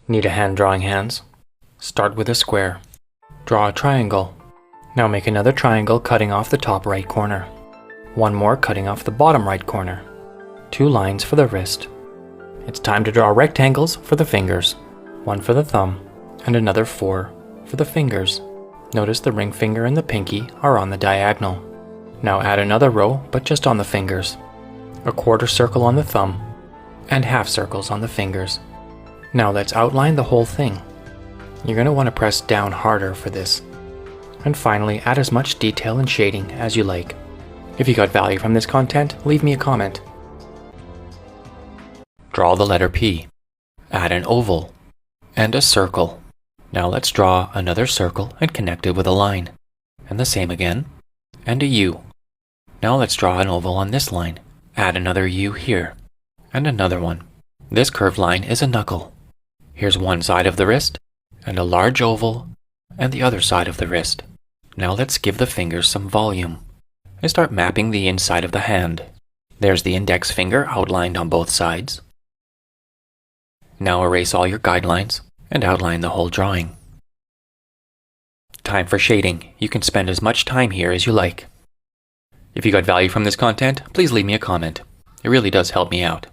Need a hand drawing hands? Start with a square. Draw a triangle. Now make another triangle cutting off the top right corner. One more cutting off the bottom right corner. 2 lines for the wrist. It's time to draw rectangles for the fingers. One for the thumb, and another 4 for the fingers. Notice the ring finger and the pinky are on the diagonal. Now add another row, but just on the fingers. A quarter circle on the thumb, and half circles on the fingers. Now let's outline the whole thing. You're going to want to press down harder for this. And finally, add as much detail and shading as you like. If you got value from this content, leave me a comment. Draw the letter P. Add an oval and a circle. Now let's draw another circle and connect it with a line. And the same again. And a U. Now let's draw an oval on this line. Add another U here. And another one. This curved line is a knuckle. Here's one side of the wrist, and a large oval, and the other side of the wrist. Now let's give the fingers some volume. And start mapping the inside of the hand. There's the index finger outlined on both sides. Now erase all your guidelines and outline the whole drawing. Time for shading. You can spend as much time here as you like. If you got value from this content, please leave me a comment. It really does help me out.